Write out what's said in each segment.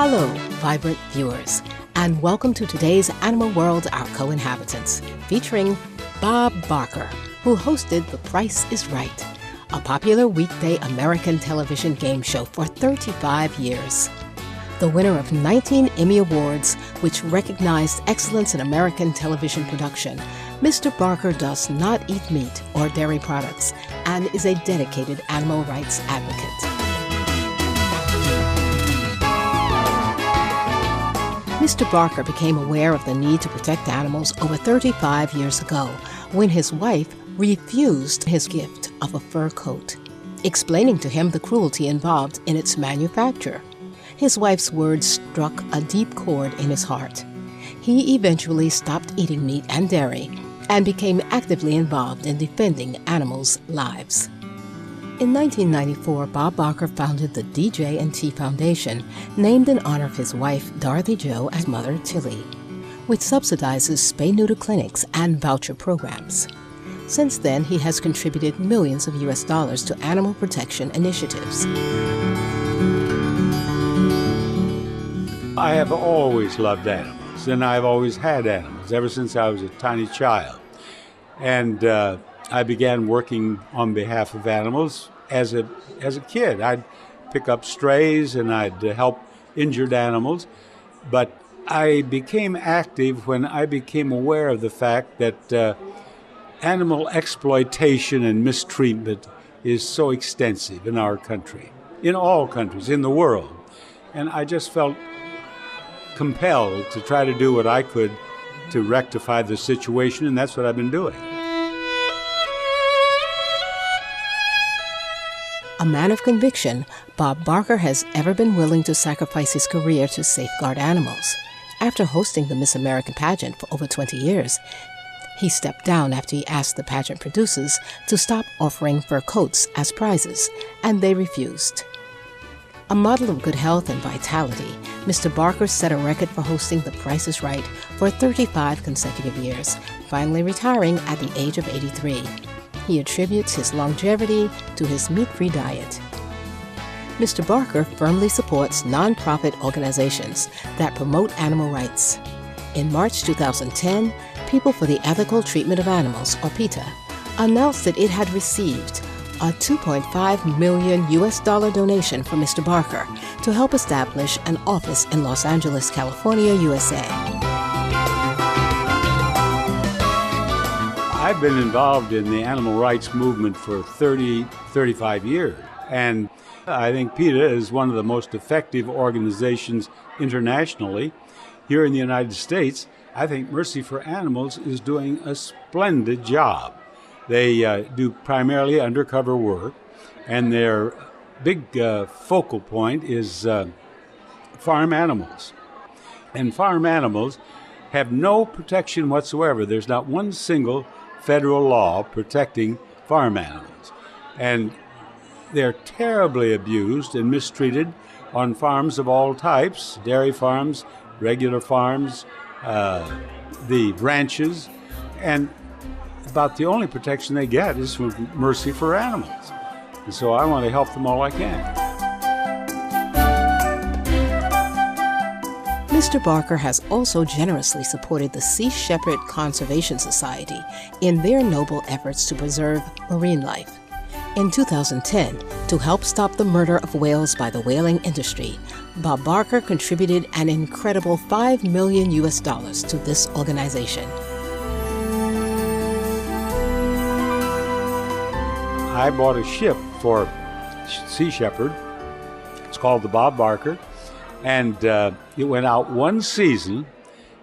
Hello, vibrant viewers, and welcome to today's Animal World, Our Co-Inhabitants, featuring Bob Barker, who hosted The Price is Right, a popular weekday American television game show for 35 years. The winner of 19 Emmy Awards, which recognized excellence in American television production, Mr. Barker does not eat meat or dairy products and is a dedicated animal rights advocate. Mr. Barker became aware of the need to protect animals over 35 years ago when his wife refused his gift of a fur coat, explaining to him the cruelty involved in its manufacture. His wife's words struck a deep chord in his heart. He eventually stopped eating meat and dairy and became actively involved in defending animals' lives. In 1994, Bob Barker founded the DJ&T Foundation, named in honor of his wife, Dorothy Jo, and mother, Tilly, which subsidizes spay-neuter clinics and voucher programs. Since then, he has contributed millions of US dollars to animal protection initiatives. I have always loved animals, and I've always had animals ever since I was a tiny child. And I began working on behalf of animals as a kid. I'd pick up strays and I'd help injured animals. But I became active when I became aware of the fact that animal exploitation and mistreatment is so extensive in our country, in all countries, in the world. And I just felt compelled to try to do what I could to rectify the situation, and that's what I've been doing. A man of conviction, Bob Barker has ever been willing to sacrifice his career to safeguard animals. After hosting the Miss American pageant for over 20 years, he stepped down after he asked the pageant producers to stop offering fur coats as prizes, and they refused. A model of good health and vitality, Mr. Barker set a record for hosting The Price is Right for 35 consecutive years, finally retiring at the age of 83. He attributes his longevity to his meat-free diet. Mr. Barker firmly supports nonprofit organizations that promote animal rights. In March 2010, People for the Ethical Treatment of Animals, or PETA, announced that it had received a $2.5 million US donation from Mr. Barker to help establish an office in Los Angeles, California, USA. I've been involved in the animal rights movement for 35 years, and I think PETA is one of the most effective organizations internationally. Here in the United States, I think Mercy for Animals is doing a splendid job. They do primarily undercover work, and their big focal point is farm animals. And farm animals have no protection whatsoever. There's not one single federal law protecting farm animals. And they're terribly abused and mistreated on farms of all types, dairy farms, regular farms, the ranches, and about the only protection they get is from Mercy for Animals. And so I want to help them all I can. Mr. Barker has also generously supported the Sea Shepherd Conservation Society in their noble efforts to preserve marine life. In 2010, to help stop the murder of whales by the whaling industry, Bob Barker contributed an incredible $5 million US to this organization. I bought a ship for Sea Shepherd. It's called the Bob Barker. And it went out one season,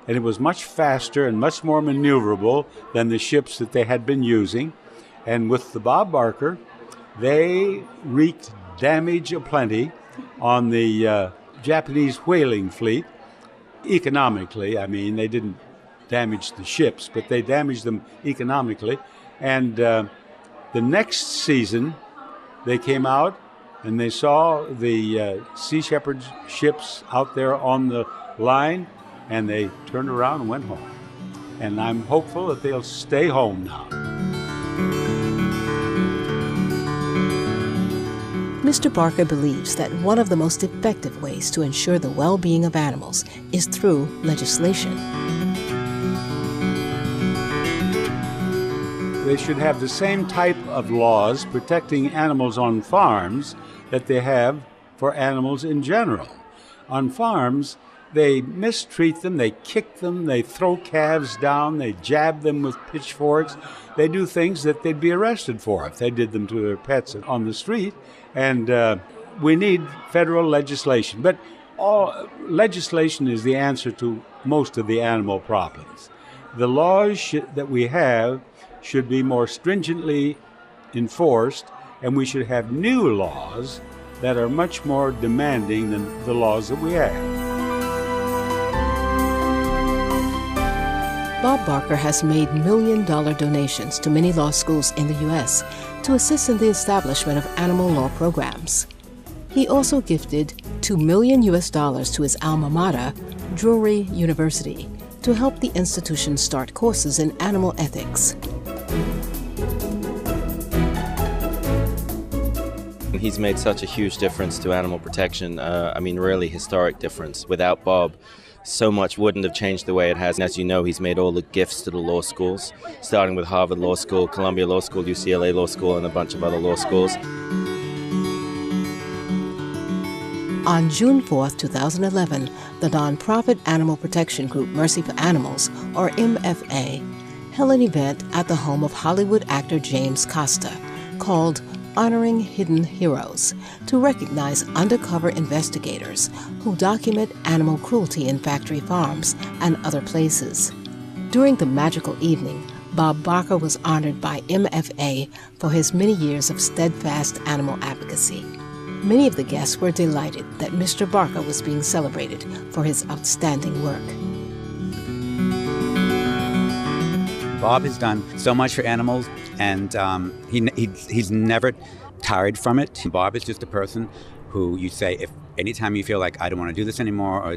and it was much faster and much more maneuverable than the ships that they had been using. And with the Bob Barker, they wreaked damage aplenty on the Japanese whaling fleet. Economically, I mean, they didn't damage the ships, but they damaged them economically. And the next season, they came out and they saw the Sea Shepherd ships out there on the line, and they turned around and went home. And I'm hopeful that they'll stay home now. Mr. Barker believes that one of the most effective ways to ensure the well-being of animals is through legislation. They should have the same type of laws protecting animals on farms that they have for animals in general. On farms, they mistreat them, they kick them, they throw calves down, they jab them with pitchforks. They do things that they'd be arrested for if they did them to their pets on the street. And we need federal legislation. But legislation is the answer to most of the animal problems. The laws that we have should be more stringently enforced, and we should have new laws that are much more demanding than the laws that we have. Bob Barker has made million-dollar donations to many law schools in the U.S. to assist in the establishment of animal law programs. He also gifted $2 million to his alma mater, Drury University, to help the institution start courses in animal ethics. He's made such a huge difference to animal protection, really historic difference. Without Bob, so much wouldn't have changed the way it has. And as you know, he's made all the gifts to the law schools, starting with Harvard Law School, Columbia Law School, UCLA Law School, and a bunch of other law schools. On June 4, 2011, the nonprofit animal protection group Mercy for Animals, or MFA, held an event at the home of Hollywood actor James Costa called Honoring Hidden Heroes, to recognize undercover investigators who document animal cruelty in factory farms and other places. During the magical evening, Bob Barker was honored by MFA for his many years of steadfast animal advocacy. Many of the guests were delighted that Mr. Barker was being celebrated for his outstanding work. Bob has done so much for animals, and he's never tired from it. Bob is just a person who you say, if anytime you feel like I don't want to do this anymore, or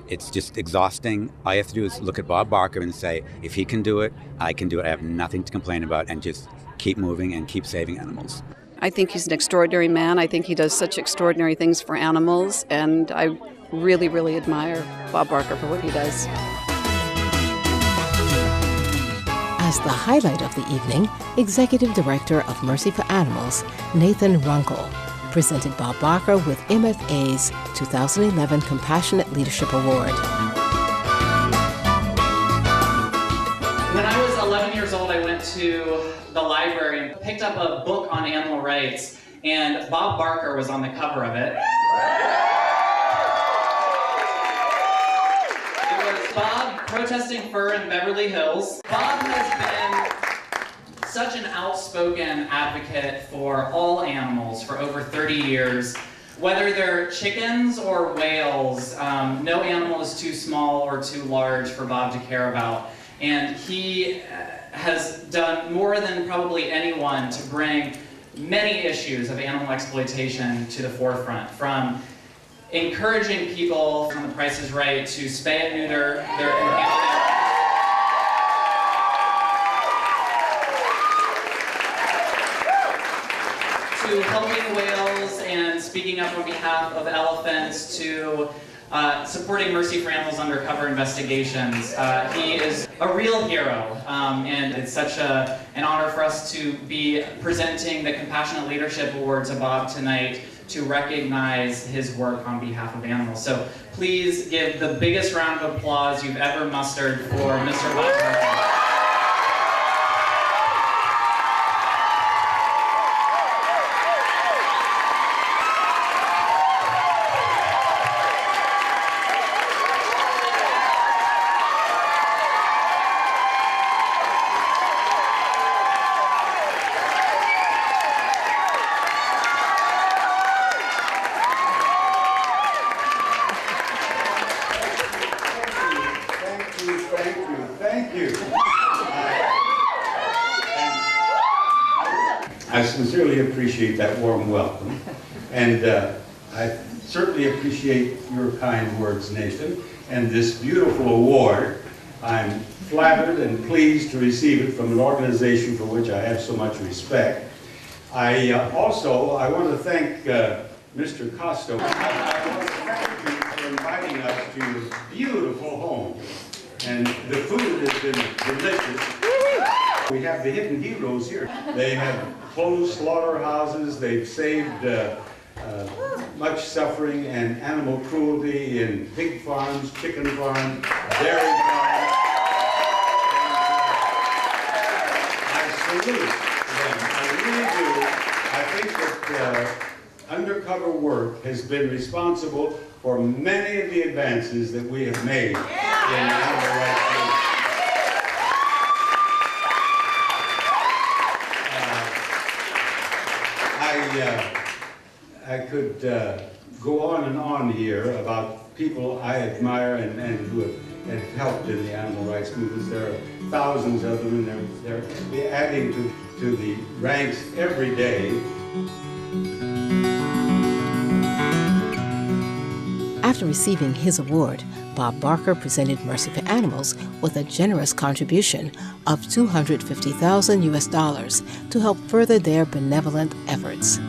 it's just exhausting, all you have to do is look at Bob Barker and say, if he can do it, I can do it. I have nothing to complain about, and just keep moving and keep saving animals. I think he's an extraordinary man. I think he does such extraordinary things for animals, and I really, really admire Bob Barker for what he does. As the highlight of the evening, Executive Director of Mercy for Animals, Nathan Runkle, presented Bob Barker with MFA's 2011 Compassionate Leadership Award. When I was 11 years old, I went to the library and picked up a book on animal rights, and Bob Barker was on the cover of it. Bob protesting fur in Beverly Hills. Bob has been such an outspoken advocate for all animals for over 30 years. Whether they're chickens or whales, no animal is too small or too large for Bob to care about. And he has done more than probably anyone to bring many issues of animal exploitation to the forefront, from encouraging people when the price is right to spay and neuter their companions, to helping whales and speaking up on behalf of elephants, to supporting Mercy for Animals undercover investigations. He is a real hero, and it's such an honor for us to be presenting the Compassionate Leadership Award to Bob tonight, to recognize his work on behalf of animals. So please give the biggest round of applause you've ever mustered for Mr. Bob Barker. Thank you. I sincerely appreciate that warm welcome, and I certainly appreciate your kind words, Nathan, and this beautiful award. I'm flattered and pleased to receive it from an organization for which I have so much respect. I want to thank Mr. Costo. I want to thank you for inviting us to your beautiful home. And the food has been delicious. We have the hidden heroes here. They have closed slaughterhouses. They've saved much suffering and animal cruelty in pig farms, chicken farms, dairy farms. I salute them. I really do. I think that undercover work has been responsible for many of the advances that we have made in animal rights movement. I could go on and on here about people I admire and who have helped in the animal rights movement. There are thousands of them, and they're adding to the ranks every day. After receiving his award, Bob Barker presented Mercy for Animals with a generous contribution of $250,000 US to help further their benevolent efforts.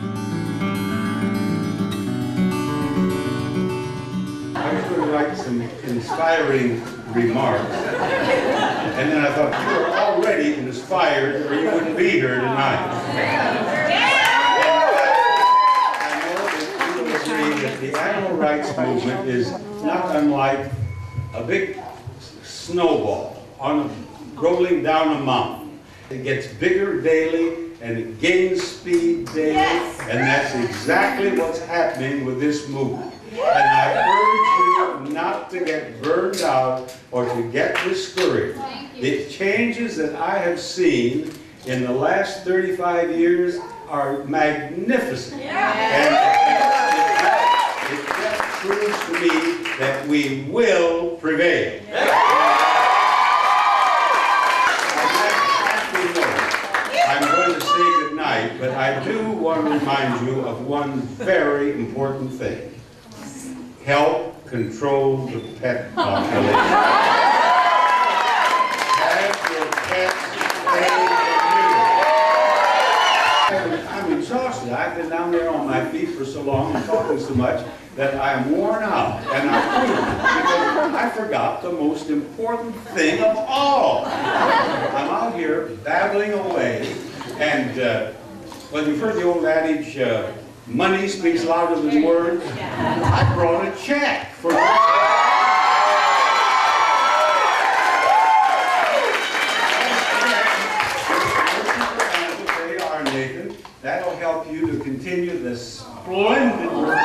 I was going to write some inspiring remarks, and then I thought, you're already inspired or you wouldn't be here tonight. The animal rights movement is not unlike a big snowball rolling down a mountain. It gets bigger daily and it gains speed daily, and that's exactly what's happening with this movement. And I urge you not to get burned out or to get discouraged. The changes that I have seen in the last 35 years are magnificent. And it just proves to me that we will prevail. I'm going to say goodnight, but I do want to remind you of one very important thing. Help control the pet population. Have your pets stay with you. I'm exhausted. I've been down there on my feet for so long and talking so much that I'm worn out, and I'm because I forgot the most important thing of all. I'm out here babbling away, and well, you've heard the old adage, money speaks louder than words. I brought a check for Nathan. That'll help you to continue this splendid work.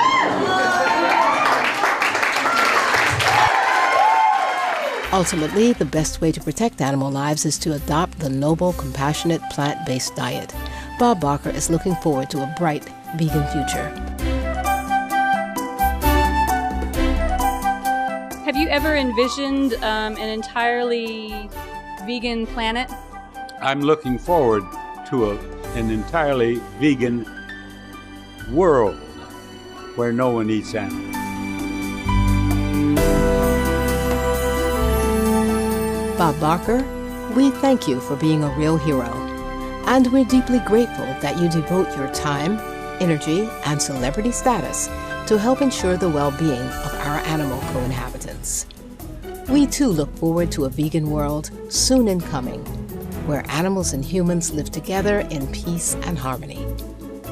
Ultimately, the best way to protect animal lives is to adopt the noble, compassionate, plant-based diet. Bob Barker is looking forward to a bright, vegan future. Have you ever envisioned an entirely vegan planet? I'm looking forward to an entirely vegan world where no one eats animals. Bob Barker, we thank you for being a real hero. And we're deeply grateful that you devote your time, energy, and celebrity status to help ensure the well-being of our animal co-inhabitants. We too look forward to a vegan world soon in coming, where animals and humans live together in peace and harmony.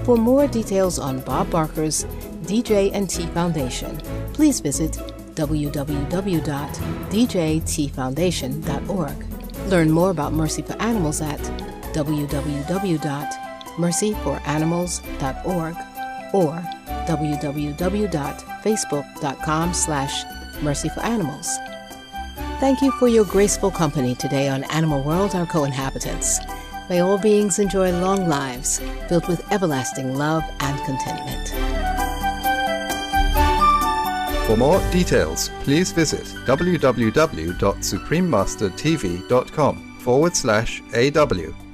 For more details on Bob Barker's DJ&T Foundation, please visit www.djtfoundation.org. Learn more about Mercy for Animals at www.mercyforanimals.org or www.facebook.com/mercyforanimals. Thank you for your graceful company today on Animal World, Our Co-Inhabitants. May all beings enjoy long lives filled with everlasting love and contentment. For more details, please visit www.suprememastertv.com/AW.